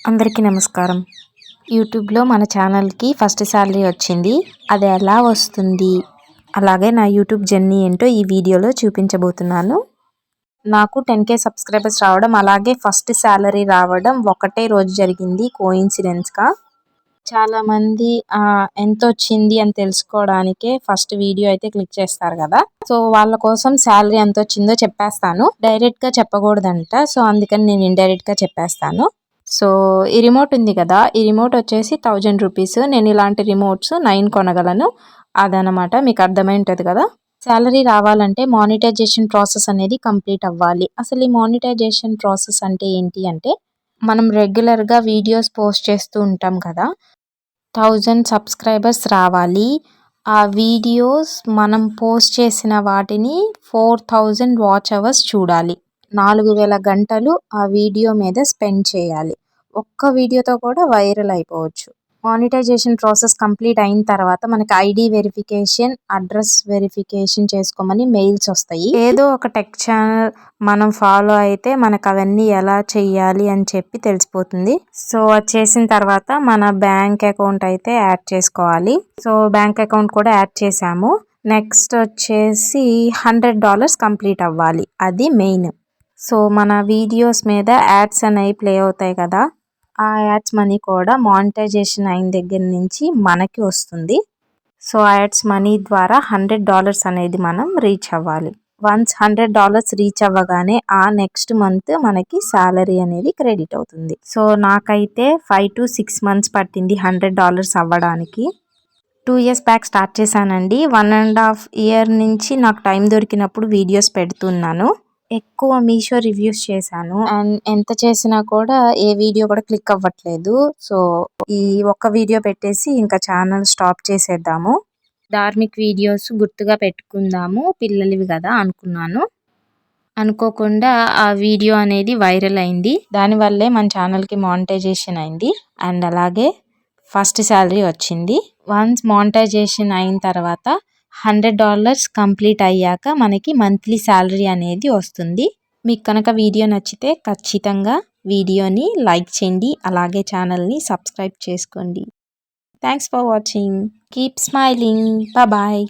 అందరికీ నమస్కారం. యూట్యూబ్లో మన ఛానల్కి ఫస్ట్ శాలరీ వచ్చింది. అది ఎలా వస్తుంది, అలాగే నా యూట్యూబ్ జర్నీ ఏంటో ఈ వీడియోలో చూపించబోతున్నాను. నాకు 10K సబ్స్క్రైబర్స్ రావడం, అలాగే ఫస్ట్ శాలరీ రావడం ఒకటే రోజు జరిగింది కోయిన్సిడెన్స్గా. చాలామంది ఎంత వచ్చింది అని తెలుసుకోవడానికే ఫస్ట్ వీడియో అయితే క్లిక్ చేస్తారు కదా. సో వాళ్ళ కోసం శాలరీ ఎంత వచ్చిందో చెప్పేస్తాను. డైరెక్ట్గా చెప్పకూడదంట, సో అందుకని నేను ఇండైరెక్ట్గా చెప్పేస్తాను. సో ఈ రిమోట్ ఉంది కదా, ఈ రిమోట్ వచ్చేసి 1000 రూపీస్. నేను ఇలాంటి రిమోట్స్ 9 కొనగలను. అదనమాట, మీకు అర్థమై ఉంటుంది కదా. శాలరీ రావాలంటే మానిటైజేషన్ ప్రాసెస్ అనేది కంప్లీట్ అవ్వాలి. అసలు ఈ మానిటైజేషన్ ప్రాసెస్ అంటే ఏంటి అంటే, మనం రెగ్యులర్గా వీడియోస్ పోస్ట్ చేస్తూ ఉంటాం కదా. 1000 సబ్స్క్రైబర్స్ రావాలి. ఆ వీడియోస్ మనం పోస్ట్ చేసిన వాటిని 4000 వాచ్ అవర్స్ చూడాలి. 4000 గంటలు ఆ వీడియో మీద స్పెండ్ చేయాలి. ఒక్క వీడియోతో కూడా వైరల్ అయిపోవచ్చు. మానిటైజేషన్ ప్రాసెస్ కంప్లీట్ అయిన తర్వాత మనకి ఐడి వెరిఫికేషన్, అడ్రస్ వెరిఫికేషన్ చేసుకోమని మెయిల్స్ వస్తాయి. ఏదో ఒక టెక్ ఛానల్ మనం ఫాలో అయితే మనకు అవన్నీ ఎలా చెయ్యాలి అని చెప్పి తెలిసిపోతుంది. సో అది చేసిన తర్వాత మన బ్యాంక్ అకౌంట్ అయితే యాడ్ చేసుకోవాలి. సో బ్యాంక్ అకౌంట్ కూడా యాడ్ చేసాము. నెక్స్ట్ వచ్చేసి $100 కంప్లీట్ అవ్వాలి, అది మెయిన్. సో మన వీడియోస్ మీద యాడ్స్ అనేవి ప్లే అవుతాయి కదా, ఆ యాడ్స్ మనీ కూడా మానిటైజేషన్ అయిన దగ్గర నుంచి మనకి వస్తుంది. సో ఆ యాడ్స్ మనీ ద్వారా $100 అనేది మనం రీచ్ అవ్వాలి. వన్స్ $100 రీచ్ అవ్వగానే ఆ నెక్స్ట్ మంత్ మనకి శాలరీ అనేది క్రెడిట్ అవుతుంది. సో నాకైతే 5 to 6 months పట్టింది $100 అవ్వడానికి. 2 years బ్యాక్ స్టార్ట్ చేశానండి. 1.5 years నుంచి నాకు టైం దొరికినప్పుడు వీడియోస్ పెడుతున్నాను. ఎక్కువ మీషో రివ్యూస్ చేశాను, అండ్ ఎంత చేసినా కూడా ఏ వీడియో కూడా క్లిక్ అవ్వట్లేదు. సో ఈ ఒక్క వీడియో పెట్టేసి ఇంకా ఛానల్ స్టాప్ చేసేద్దాము. ధార్మిక్ వీడియోస్ గుర్తుగా పెట్టుకుందాము, పిల్లలవి కదా అనుకున్నాను. అనుకోకుండా ఆ వీడియో అనేది వైరల్ అయింది. దానివల్లే మన ఛానల్కి మానిటైజేషన్ అయింది, అండ్ అలాగే ఫస్ట్ శాలరీ వచ్చింది. వన్స్ మానిటైజేషన్ అయిన తర్వాత $100 కంప్లీట్ అయ్యాక మనకి మంత్లీ శాలరీ అనేది వస్తుంది. మీకు కనుక వీడియో నచ్చితే ఖచ్చితంగా వీడియోని లైక్ చేయండి, అలాగే ఛానల్ని సబ్స్క్రైబ్ చేసుకోండి. Thanks for watching. Keep smiling. Bye.